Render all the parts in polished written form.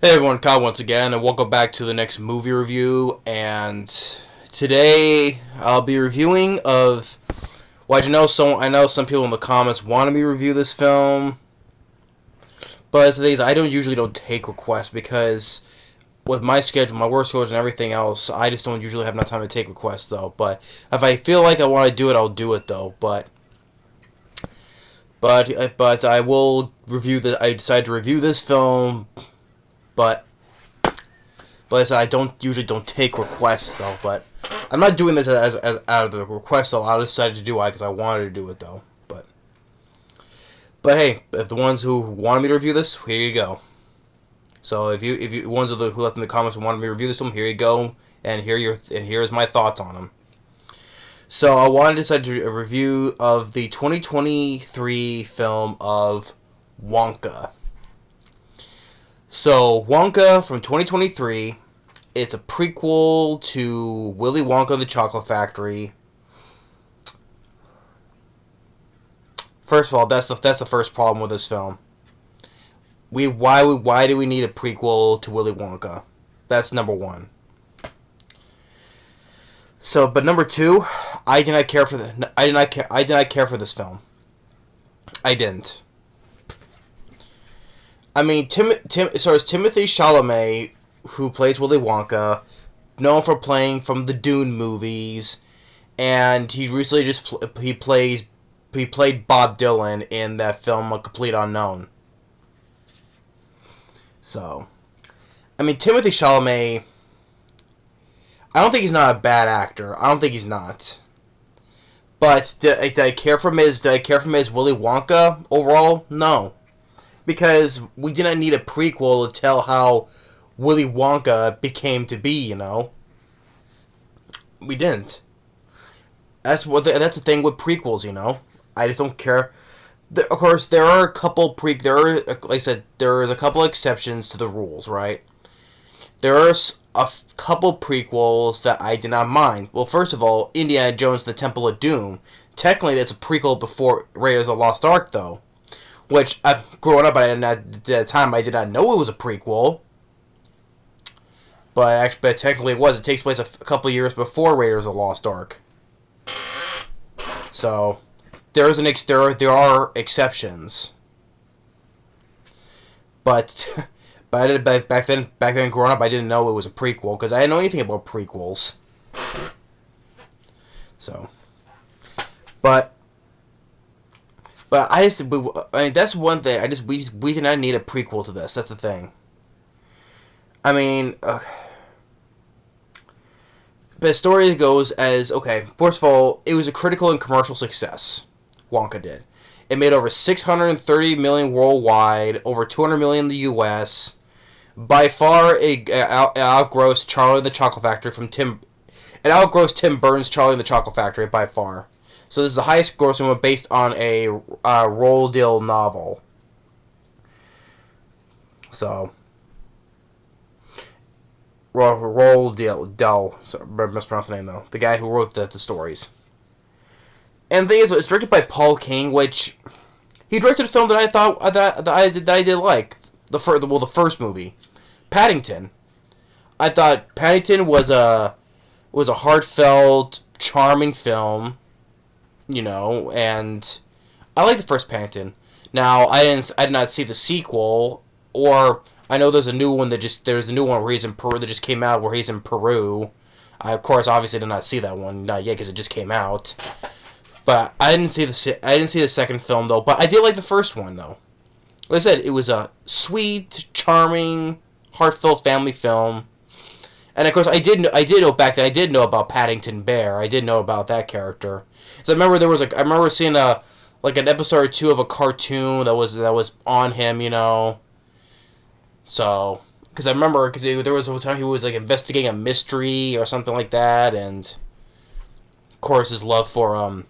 Hey everyone, Kyle once again, and welcome back to the next movie review. And today I'll be reviewing of. Well, I know some people in the comments wanted me to review this film, but as the thing is, I usually don't take requests because with my schedule, my work schedule, and everything else, I just don't usually have enough time to take requests though. But if I feel like I want to do it, I'll do it though. But I will review the. I decided to review this film. But I said I don't take requests though. But I'm not doing this as out of the request though. I decided to do it because I wanted to do it though. But hey, if the ones who wanted me to review this, here you go. So if you ones who left in the comments who wanted me to review this film, here you go, and here's my thoughts on them. So I wanted to decide to do a review of the 2023 film of Wonka. So, Wonka from 2023, it's a prequel to Willy Wonka and the Chocolate Factory. First of all, that's the first problem with this film. Why do we need a prequel to Willy Wonka? That's number one. So, but number two, I did not care for this film. I didn't. I mean, it's Timothee Chalamet, who plays Willy Wonka, known for playing from the Dune movies, and he recently he played Bob Dylan in that film A Complete Unknown. So, I mean, Timothee Chalamet, I don't think he's not a bad actor. I don't think he's not. But did I care for him as Willy Wonka overall? No. Because we didn't need a prequel to tell how Willy Wonka became to be, you know. We didn't. That's the thing with prequels, you know. I just don't care. Of course, there are a couple like I said, there is a couple exceptions to the rules, right? There are a couple prequels that I did not mind. Well, first of all, Indiana Jones: The Temple of Doom. Technically, that's a prequel before Raiders of the Lost Ark, though. Which, growing up, at the time, I did not know it was a prequel. But technically it was. It takes place a couple years before Raiders of the Lost Ark. So, there are exceptions. But I did back then growing up, I didn't know it was a prequel because I didn't know anything about prequels. So, but that's one thing. We did not need a prequel to this. That's the thing. I mean, but the story goes as, okay, first of all, it was a critical and commercial success. Wonka did. It made over $630 million worldwide, over $200 million in the U.S. By far, it outgrossed Charlie and the Chocolate Factory It outgrossed Tim Burton's Charlie and the Chocolate Factory by far. So this is the highest grossing one based on a Roald Dahl novel. So, Roald Dahl, sorry, I mispronounced the name though. The guy who wrote the stories. And the thing is, it's directed by Paul King, which he directed a film that I thought that I did like the first movie, Paddington. I thought Paddington was a heartfelt, charming film. You know, and I like the first Paddington. Now, I did not see the sequel, or I know there's a new one there's a new one where he's in Peru that just came out where he's in Peru. I, of course, obviously did not see that one, not yet, because it just came out. But I didn't see the second film though. But I did like the first one though. Like I said, it was a sweet, charming, heartfelt family film. And of course, I did know back then. I did know about Paddington Bear. I did know about that character. So I remember seeing an episode or two of a cartoon that was on him. You know. So, because there was a time he was like investigating a mystery or something like that, and of course his love for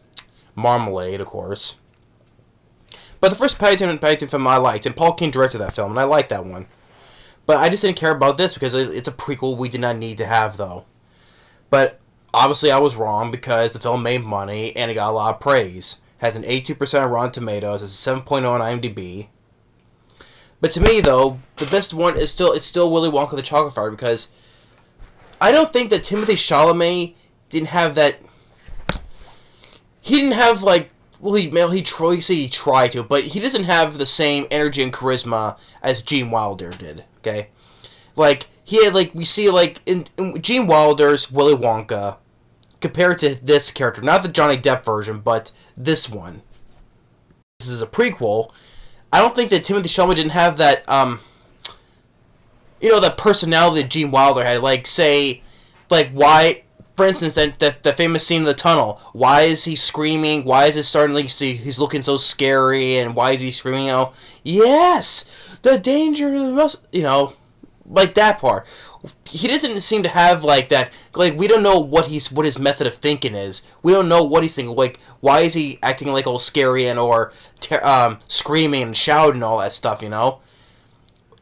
marmalade, of course. But the first Paddington film I liked, and Paul King directed that film, and I liked that one. But I just didn't care about this because it's a prequel we did not need to have, though. But obviously I was wrong because the film made money and it got a lot of praise. It has an 82% on Rotten Tomatoes, it's a 7.0 on IMDb. But to me, though, the best one is still Willy Wonka the Chocolate Factory, because I don't think that Timothée Chalamet didn't have that. He didn't have like. Well, he tried to, but he doesn't have the same energy and charisma as Gene Wilder did. Okay, like he had we see in Gene Wilder's Willy Wonka compared to this character, not the Johnny Depp version, but this one. This is a prequel. I don't think that Timothée Chalamet didn't have that that personality that Gene Wilder had. Why? For instance, that famous scene in the tunnel. Why is he screaming? Why is it starting he's looking so scary? And why is he screaming out, yes, the danger must, like that part. He doesn't seem to have that. We don't know what his method of thinking is. We don't know what he's thinking. Why is he acting all scary or screaming and shouting and all that stuff? Into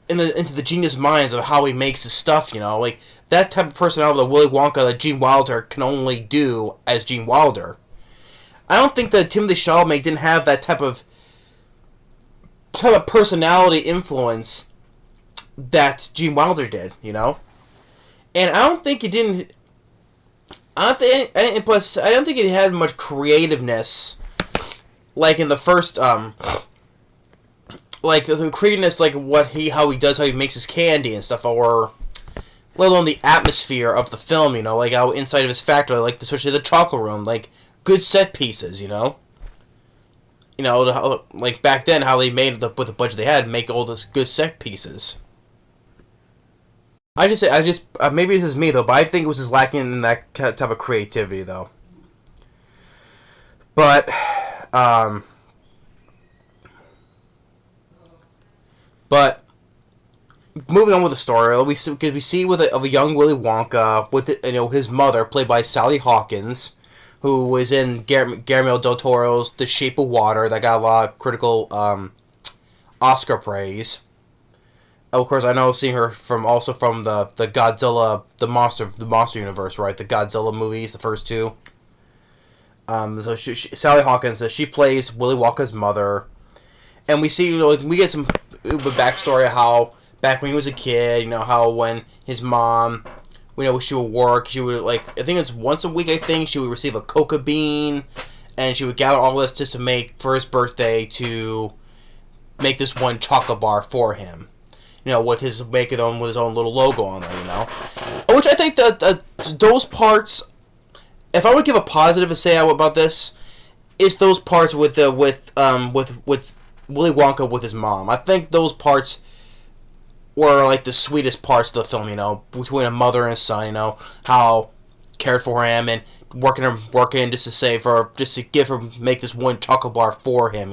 the genius minds of how he makes his stuff. That type of personality that Willy Wonka that Gene Wilder can only do as Gene Wilder. I don't think that Timothée Chalamet didn't have that type of personality influence that Gene Wilder did, And I don't think he didn't. Plus, I don't think he had much creativeness, in the first the creativeness, how he makes his candy and stuff, or let alone the atmosphere of the film, how inside of his factory, especially the chocolate room, good set pieces, back then, how they made with the budget they had, make all those good set pieces. Maybe this is me though, but I think it was just lacking in that type of creativity though. But, moving on with the story, we see with a young Willy Wonka with his mother, played by Sally Hawkins, who was in Guillermo del Toro's The Shape of Water, that got a lot of critical Oscar praise. Of course, I know seeing her from the Godzilla, the monster universe, right? The Godzilla movies, the first two. So Sally Hawkins, she plays Willy Wonka's mother, and we see we get some backstory of how back when he was a kid, how when his mom, she would work, she would I think it's once a week. I think she would receive a coca bean, and she would gather all this just to make for his birthday to make this one chocolate bar for him. With his with his own little logo on there, Which I think that those parts, if I would give a positive to say about this, is those parts with Willy Wonka with his mom. I think those parts were the sweetest parts of the film, between a mother and a son, how cared for him and working just to make this one chocolate bar for him,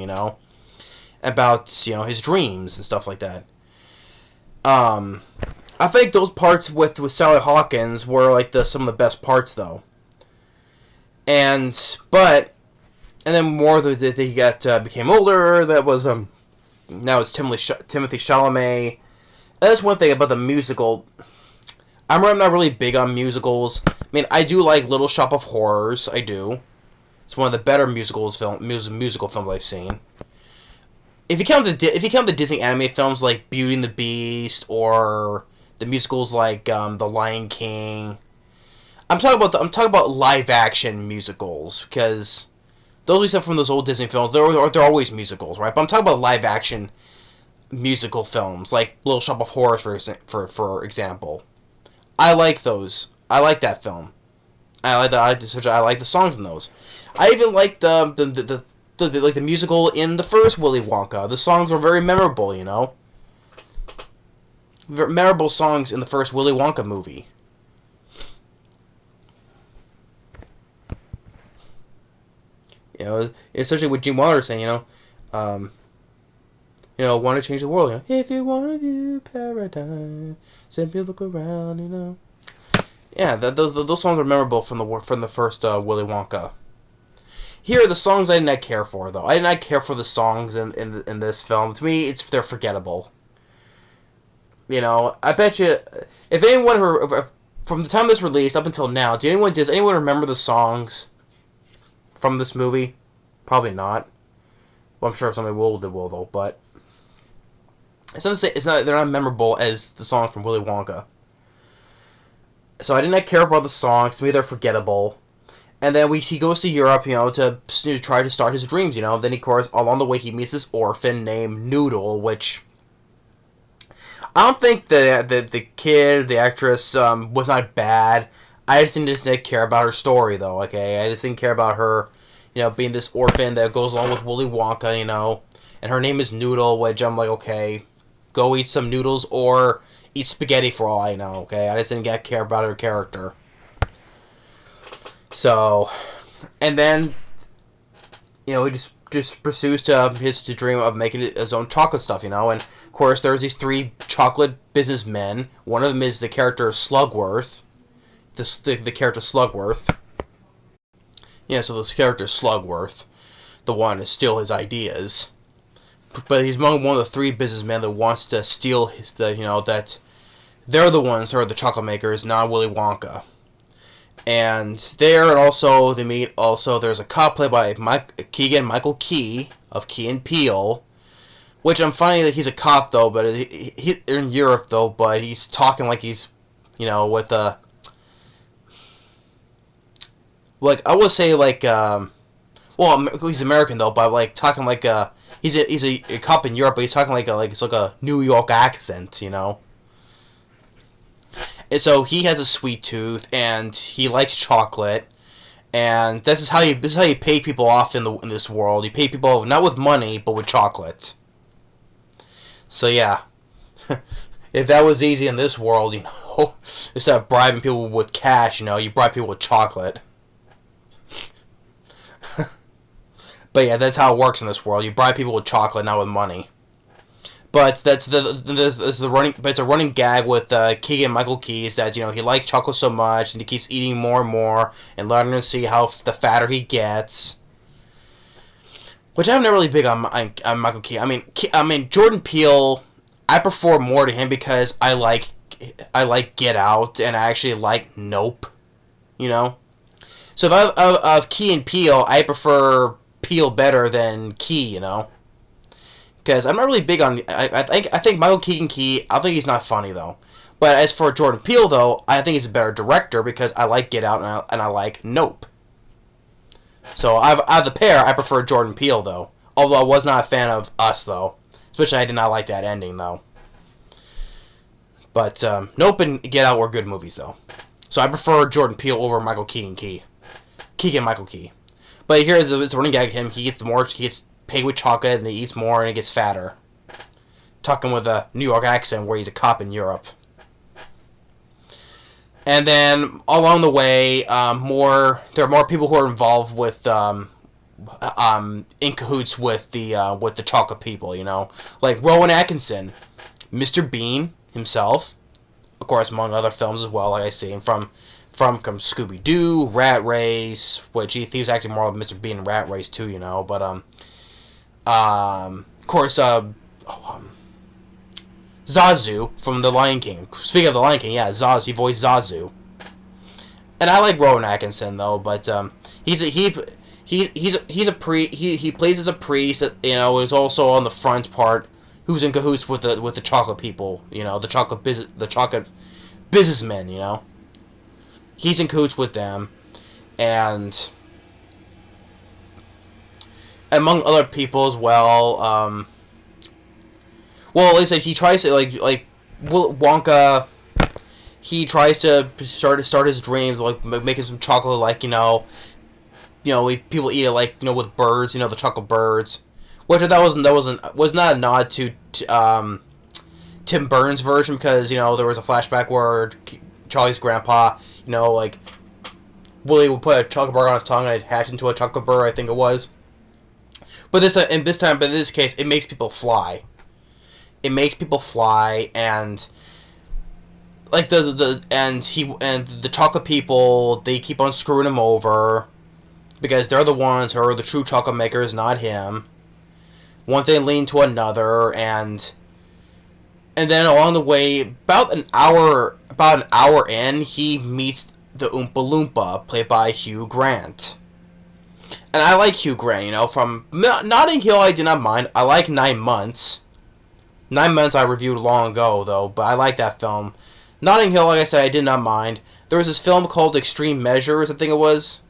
about his dreams and stuff like that. I think those parts with Sally Hawkins were some of the best parts though. And then more that he became older. That was now it's Timothée Chalamet. That's one thing about the musical. I'm not really big on musicals. I mean, I do like Little Shop of Horrors. I do. It's one of the better musical films I've seen. If you count the Disney animated films like Beauty and the Beast or the musicals like The Lion King, I'm talking about live action musicals, because those stuff from those old Disney films, they're always musicals, right? But I'm talking about live action musical films like Little Shop of Horrors for example. I like those. I like that film. I like the songs in those. I even like the musical in the first Willy Wonka. The songs were very memorable, memorable songs in the first Willy Wonka movie. Especially with Gene Wilder saying, want to change the world, if you want to view paradise, simply look around, Yeah, those songs are memorable from the first Willy Wonka. Here are the songs I did not care for, though. I did not care for the songs in this film. To me, they're forgettable. I bet you, if anyone from the time this released up until now, does anyone remember the songs from this movie? Probably not. Well, I'm sure somebody will though. But they're not memorable as the song from Willy Wonka. So I did not care about the songs. To me, they're forgettable. And then he goes to Europe, to try to start his dreams, Then, of course, along the way, he meets this orphan named Noodle, which I don't think the actress, was not bad. I just didn't care about her story, though, okay? I just didn't care about her, being this orphan that goes along with Willy Wonka, And her name is Noodle, which I'm like, okay, go eat some noodles or eat spaghetti for all I know, okay? I just didn't care about her character. So, and then, he just pursues his dream of making his own chocolate stuff, And, of course, there's these 3 chocolate businessmen. One of them is the character Slugworth. The character Slugworth. Yeah, so this character Slugworth, the one to steal his ideas. But he's among one of the 3 businessmen that wants to steal that they're the ones who are the chocolate makers, not Willy Wonka. And there, and also, they meet, there's a cop played by Keegan-Michael Key of Key and Peele, which I'm finding that he's a cop, though, but he's in Europe, though, but he's talking like he's, with a, like, I would say, like, well, he's American, though, but, like, talking like, he's a cop in Europe, but he's talking it's like a New York accent, And so he has a sweet tooth, and he likes chocolate, and this is how you pay people off in this world. You pay people not with money, but with chocolate. So yeah, if that was easy in this world, instead of bribing people with cash, you bribe people with chocolate. But yeah, that's how it works in this world. You bribe people with chocolate, not with money. But it's a running gag with Keegan-Michael Key that he likes chocolate so much and he keeps eating more and more and learning to see how the fatter he gets. Which I'm not really big on Michael Key. I mean Jordan Peele, I prefer more to him because I like Get Out and I actually like Nope. So if of Key and Peele, I prefer Peele better than Key. Because I'm not really big on. I think Michael Keegan-Key. I think he's not funny though. But as for Jordan Peele though, I think he's a better director because I like Get Out and I like Nope. So out of the pair, I prefer Jordan Peele though. Although I was not a fan of Us though, especially I did not like that ending though. But Nope and Get Out were good movies though. So I prefer Jordan Peele over Michael Keegan-Michael Key. But here's a running gag. He gets paid with chocolate and he eats more and he gets fatter. Talking with a New York accent where he's a cop in Europe. And then along the way, there are more people who are involved with in cahoots with the chocolate people, like Rowan Atkinson, Mr. Bean himself, of course, among other films as well, like I see, from Scooby-Doo, Rat Race, which he was acting more of Mr. Bean in Rat Race too, but of course, Zazu from The Lion King. Speaking of The Lion King, yeah, Zazu, he voiced Zazu. And I like Rowan Atkinson though, but he plays as a priest that is also on the front part, who's in cahoots with the chocolate people, the chocolate businessmen, He's in cahoots with them, and among other people as well. Well, like I said, he tries to like Wonka. He tries to start his dreams, like making some chocolate, like people eat it like with birds, the chocolate birds, which I thought was not a nod to Tim Burton's version because there was a flashback where Charlie's grandpa, like Willie would put a chocolate bar on his tongue and it hatched into a chocolate bird, I think it was. But in this case, it makes people fly. It makes people fly, and like the chocolate people, they keep on screwing him over because they're the ones who are the true chocolate makers, not him. One thing leading to another, and then along the way, about an hour in, he meets the Oompa Loompa, played by Hugh Grant. And I like Hugh Grant, from Notting Hill I did not mind. I like 9 Months. 9 Months I reviewed long ago, though, but I like that film. Notting Hill, like I said, I did not mind. There was this film called Extreme Measures, I think it was.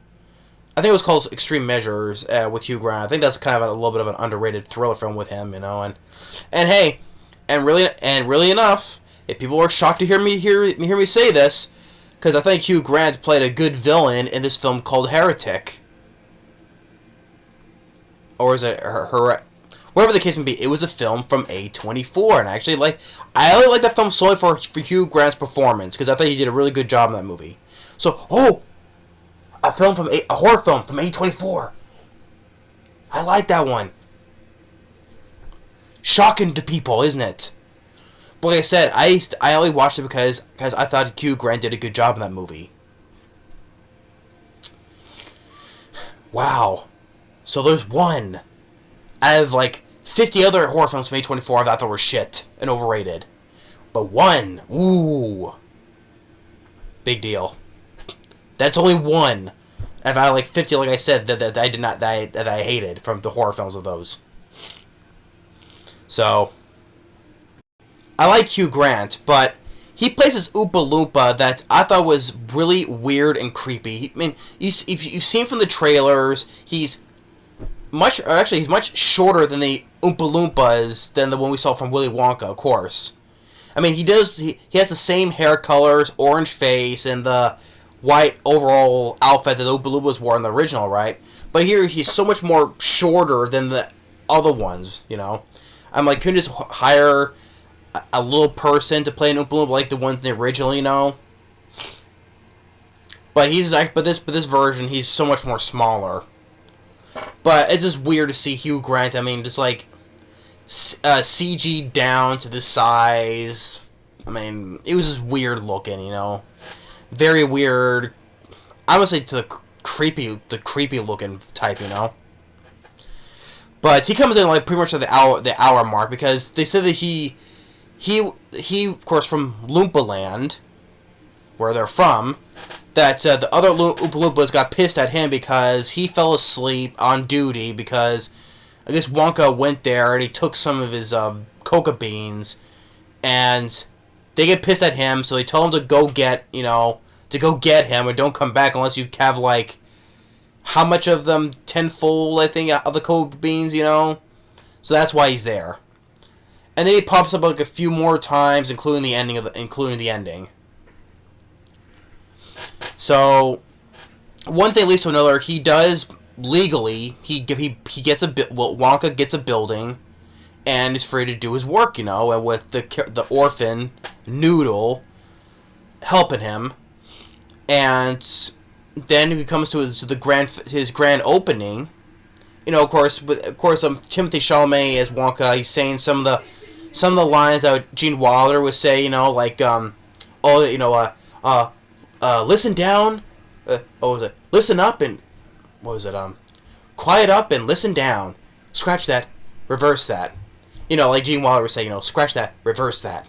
I think it was called Extreme Measures with Hugh Grant. I think that's kind of a little bit of an underrated thriller film with him, you know. And hey, and really enough, if people are shocked to hear me say this, because I think Hugh Grant played a good villain in this film called Heretic, or is it her? Whatever the case may be, it was a film from A24, and I only like that film solely for Hugh Grant's performance, because I thought he did a really good job in that movie. So, a horror film from A24. I like that one. Shocking to people, isn't it? But like I said, I only watched it because I thought Hugh Grant did a good job in that movie. Wow. So there's one out of like 50 other horror films from A24 I thought that were shit and overrated. But one, ooh, big deal. That's only one out of like 50, like I said, that I did not that I hated from the horror films of those. So I like Hugh Grant, but he plays this Oompa Loompa that I thought was really weird and creepy. I mean, if you've seen from the trailers, he's much shorter than the Oompa Loompas than the one we saw from Willy Wonka, of course. I mean, he has the same hair colors, orange face, and the white overall outfit that the Oompa Loompas wore in the original, right? But here, he's so much more shorter than the other ones, you know? I'm like, couldn't just hire a little person to play an Oompa Loompa like the ones in the original, you know? But this version, he's so much more smaller. But it's just weird to see Hugh Grant, I mean, just like CG down to the size. I mean, it was just weird looking, you know? Very weird. I would say to the creepy looking type, you know? But he comes in like pretty much at the hour mark, because they said that he of course from Loompa Land, where they're from, that the other Oompa Loompas got pissed at him because he fell asleep on duty, because I guess Wonka went there and he took some of his coca beans, and they get pissed at him, so they told him to go get him, and don't come back unless you have like, how much of them? Tenfold, I think, of the coca beans, you know? So that's why he's there. And then he pops up like a few more times, including the ending. So, one thing leads to another. He does legally. He gets Wonka gets a building, and is free to do his work, you know. And with the orphan Noodle helping him, and then he comes to his grand opening. You know, of course, Timothee Chalamet as Wonka. He's saying some of the lines that Gene Wilder would say. You know, like listen down. Listen up and quiet up and listen down. Scratch that, reverse that. You know, like Gene Wilder would say. You know, scratch that, reverse that.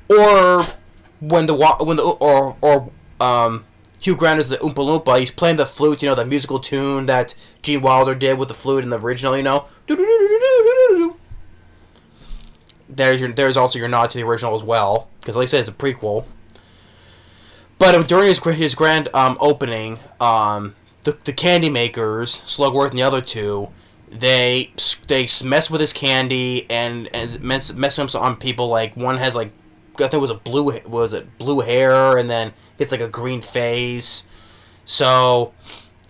Or when Hugh Grant is the Oompa Loompa, he's playing the flute, you know, the musical tune that Gene Wilder did with the flute in the original, you know. There's also your nod to the original as well, because like I said, it's a prequel. But during his grand opening, the candy makers, Slugworth and the other two, they mess with his candy and mess him on people. Like one has like, I think it was blue hair, and then gets like a green face. So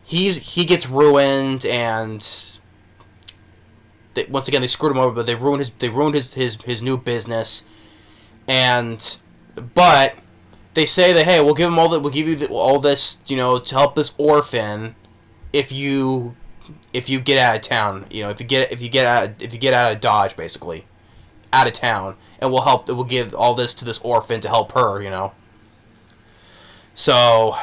he gets ruined, and once again they screwed him over, but they ruined his new business. But they say that, hey, we'll give you all this, you know, to help this orphan if you get out of town, you know, if you get out of Dodge, basically, out of town, and we'll give all this to this orphan to help her, you know. So,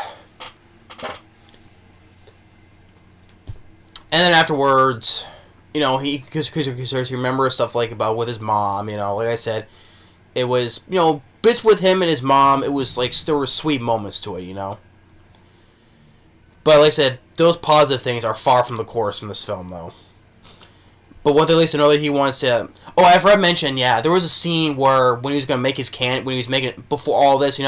and then afterwards, you know, because he remembers stuff like about with his mom, you know, like I said, it was, you know, bits with him and his mom. It was like there were sweet moments to it, you know. But like I said, those positive things are far from the chorus in this film, though. But one thing at least another, he wants to. Oh, I forgot to mention. Yeah, there was a scene where when he was gonna make his candy, when he was making it before all this,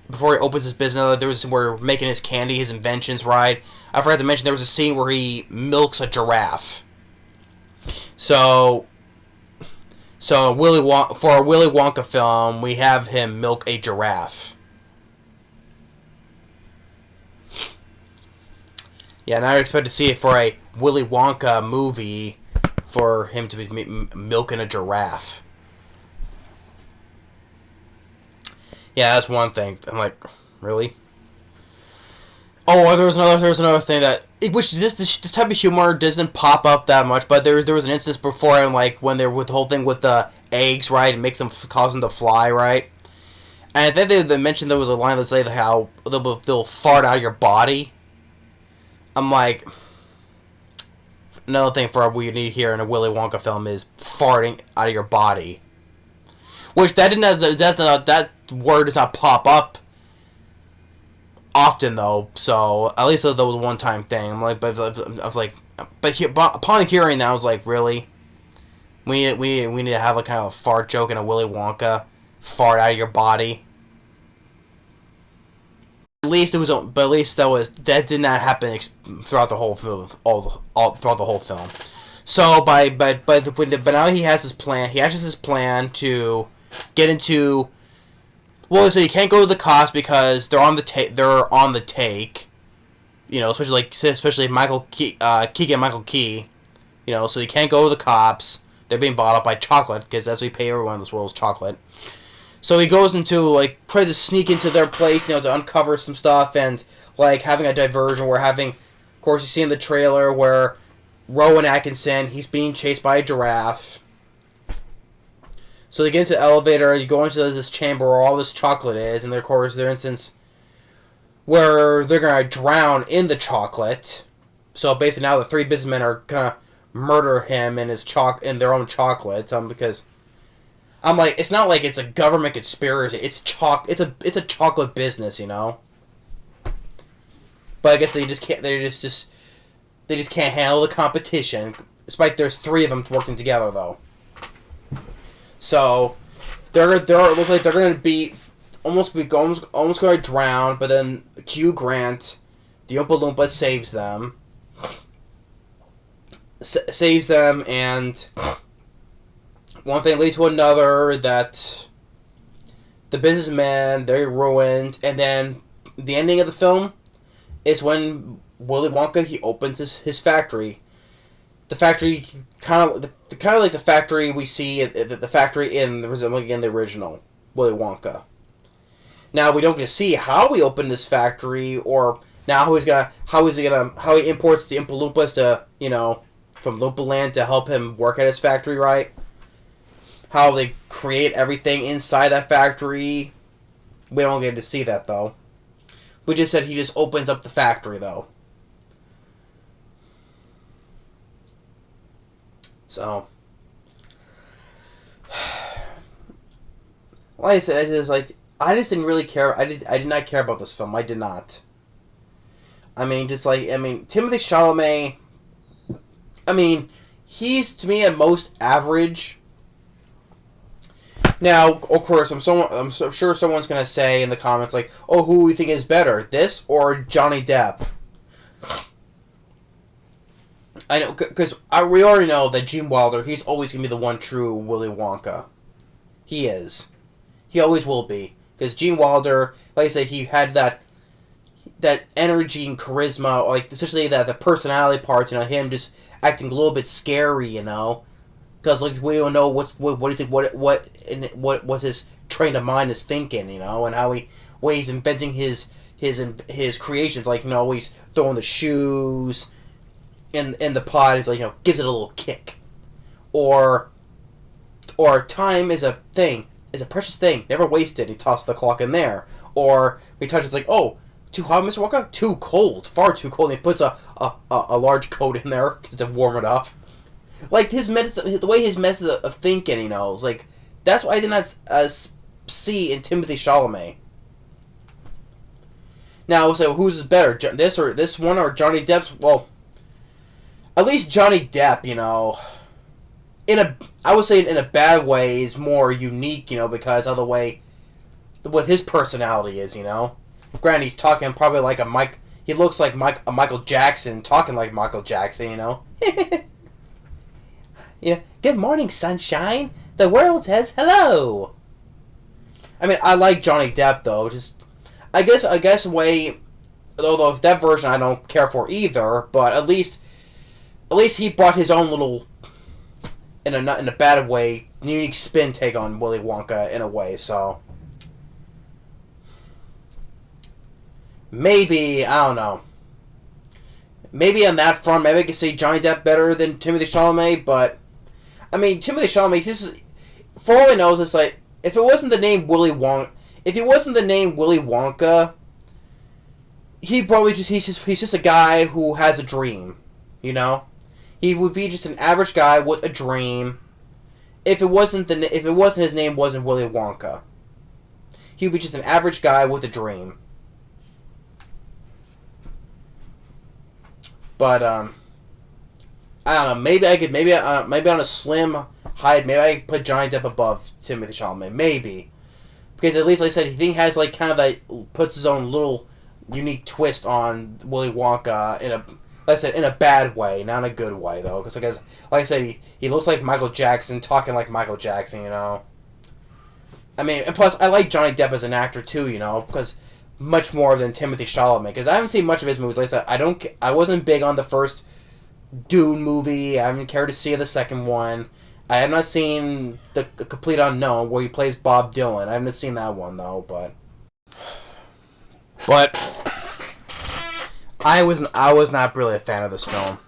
before he opens his business, there was where making his candy, his inventions, right? I forgot to mention there was a scene where he milks a giraffe. So for a Willy Wonka film, we have him milk a giraffe. Yeah, and I expect to see it for a Willy Wonka movie for him to be milking a giraffe. Yeah, that's one thing. I'm like, really? Oh, there was another thing that which this type of humor doesn't pop up that much, but there was an instance before, and like when they're with the whole thing with the eggs, right? It makes them cause them to fly, right? And I think they mentioned there was a line that say how they'll fart out of your body. I'm like, another thing for we need here in a Willy Wonka film is farting out of your body, which that word does not pop up often though. So at least that was a one-time thing. I'm like, but I was like, upon hearing that, I was like, really, we need to have a kind of a fart joke in a Willy Wonka, fart out of your body. At least that did not happen throughout the whole film, throughout the whole film. So but now he has his plan. He has his plan to get into. Well, so he can't go to the cops because they're on the take. Especially Keegan-Michael Key. So he can't go to the cops. They're being bought up by chocolate because that's what we pay everyone in this world is chocolate. So he goes into tries to sneak into their place, to uncover some stuff and having a diversion. Of course, you see in the trailer where Rowan Atkinson, he's being chased by a giraffe. So they get into the elevator, you go into this chamber where all this chocolate is, and of course their instance where they're gonna drown in the chocolate. So basically now the three businessmen are gonna murder him in in their own chocolate, because I'm like, it's not like it's a government conspiracy. It's a chocolate business, But I guess they just can't. They just can't handle the competition. Despite there's three of them working together though. So they're look like they're gonna be almost going to drown. But then Hugh Grant, the Oompa Loompa, saves them, and one thing leads to another, that the businessmen, they're ruined, and then the ending of the film is when Willy Wonka, he opens his factory. The factory kind of like the factory we see the factory in the original Willy Wonka. Now we don't get to see how he opened this factory, or now how he imports the Oompa Loompas to from Loompa Land to help him work at his factory, right? How they create everything inside that factory. We don't get to see that, though. We just said he just opens up the factory, though. So, like I said, I just didn't really care. I did not care about this film. I did not. Timothee Chalamet. He's to me at most average. Now, of course, I'm sure someone's gonna say in the comments "Oh, who do you think is better, this or Johnny Depp?" I know, because we already know that Gene Wilder, he's always gonna be the one true Willy Wonka. He is. He always will be, because Gene Wilder, like I said, he had that energy and charisma, especially the personality parts. Him just acting a little bit scary, because we don't know what his train of mind is thinking, and how he's inventing his creations, he's throwing the shoes in the pot, he's gives it a little kick, or time is a precious thing, never wasted. He tosses the clock in there, or he touches oh, too hot, Mr. Wonka? Too cold, far too cold. And he puts a large coat in there to warm it up. The way his method of thinking, that's why I did not see in Timothee Chalamet. Now, so who's this one or Johnny Depp's? Well, at least Johnny Depp, I would say in a bad way, is more unique, because of the way what his personality is, Granted, he's talking probably like a Mike. He looks like a Michael Jackson, talking like Michael Jackson, Good morning, sunshine. The world says hello. I mean, I like Johnny Depp though. Just, I guess way. Although that version I don't care for either, but at least he brought his own little, in a bad way, unique spin take on Willy Wonka in a way. So maybe, I don't know. Maybe on that front, maybe I could say Johnny Depp better than Timothée Chalamet, but I mean, Timothée Chalamet, for all I know, it's like, if it wasn't the name Willy Wonka, he's just a guy who has a dream, He would be just an average guy with a dream. If it wasn't his name wasn't Willy Wonka, he would be just an average guy with a dream. But I don't know. Maybe on a slim height, maybe I could put Johnny Depp above Timothée Chalamet. Maybe, because at least, like I said, he has like kind of that, puts his own little unique twist on Willy Wonka in a bad way, not in a good way though. Because like I said, he looks like Michael Jackson, talking like Michael Jackson. I mean, and plus I like Johnny Depp as an actor too. Because much more than Timothée Chalamet, because I haven't seen much of his movies. Like I said, I wasn't big on the first Dune movie. I haven't cared to see the second one. I have not seen the Complete Unknown, where he plays Bob Dylan. I haven't seen that one though, but I was not really a fan of this film.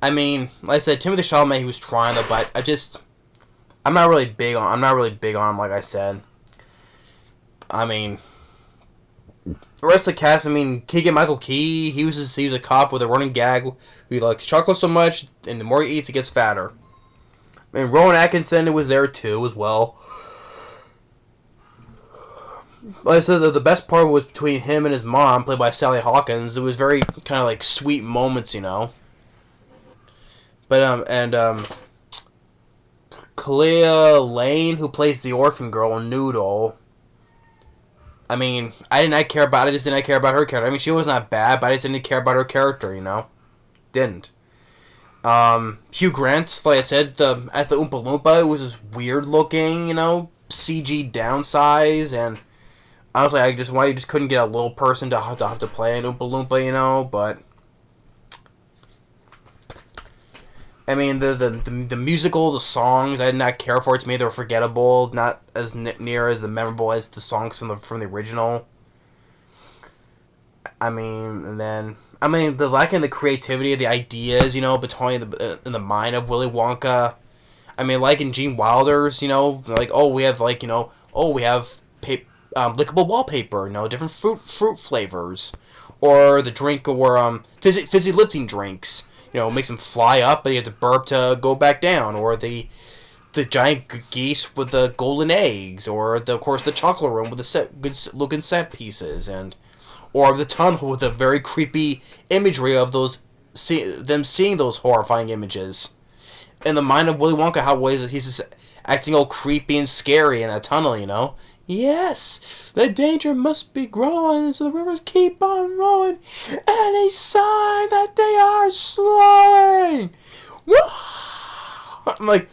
I mean, like I said, Timothée Chalamet, he was trying though, but I'm not really big on him, like I said. I mean, the rest of the cast, I mean, Keegan-Michael, he was a cop with a running gag who likes chocolate so much, and the more he eats, he gets fatter. I mean, Rowan Atkinson was there too, as well. Like I said, the best part was between him and his mom, played by Sally Hawkins. It was very kind of like sweet moments, But Calah Lane, who plays the orphan girl, Noodle. I mean, I just did not care about her character. I mean, she was not bad, but I just didn't care about her character, Didn't. Hugh Grant, like I said, as the Oompa Loompa, it was just weird looking, CG downsize, and honestly, you just couldn't get a little person to have to play an Oompa Loompa, but I mean, the musical, the songs, I did not care for. To me, they were forgettable, not as near as memorable as the songs from the original. I mean, the lacking the creativity of the ideas, between in the mind of Willy Wonka. I mean, like in Gene Wilder's, like, we have lickable wallpaper, different fruit flavors, or the drink, or fizzy lifting drinks. Makes them fly up, but you have to burp to go back down. Or the giant geese with the golden eggs, or of course the chocolate room with the good looking set pieces, or the tunnel with the very creepy imagery of them seeing those horrifying images. In the mind of Willy Wonka, how he's just acting all creepy and scary in that tunnel, Yes, the danger must be growing, so the rivers keep on rolling. Any sign that they are slowing. I'm like,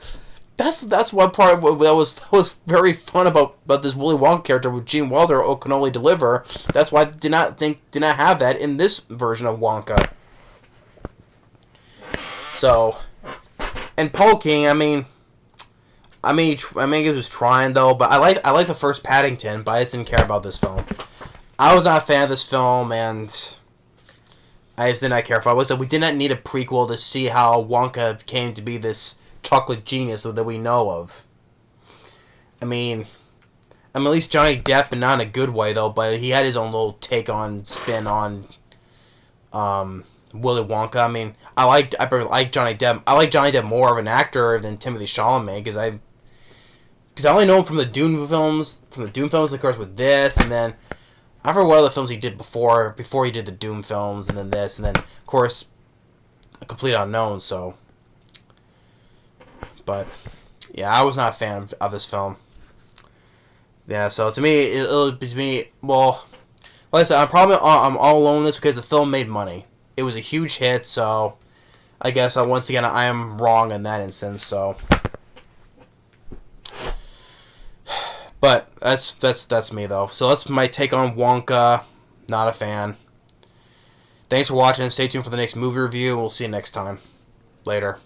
that's one part that was very fun about this Willy Wonka character, with Gene Wilder can only deliver. That's why I did not have that in this version of Wonka. So, and Paul King, I mean, he was trying though, but I like the first Paddington, but I just didn't care about this film. I was not a fan of this film, and I just did not care for it. We did not need a prequel to see how Wonka came to be this chocolate genius that we know of. I mean, at least Johnny Depp, and not in a good way though, but he had his own little spin on Willy Wonka. I mean, I like Johnny Depp. I like Johnny Depp more of an actor than Timothée Chalamet, because I only know him from the Dune films. Of course, with this, and then I forgot what other films he did before he did the Doom films, and then this, and then of course, A Complete Unknown. So, But yeah, I was not a fan of this film. Yeah, so to me, well, like I said, I'm all alone in this because the film made money. It was a huge hit, so I guess once again I am wrong in that instance. So, but that's me though. So that's my take on Wonka. Not a fan. Thanks for watching. Stay tuned for the next movie review. We'll see you next time. Later.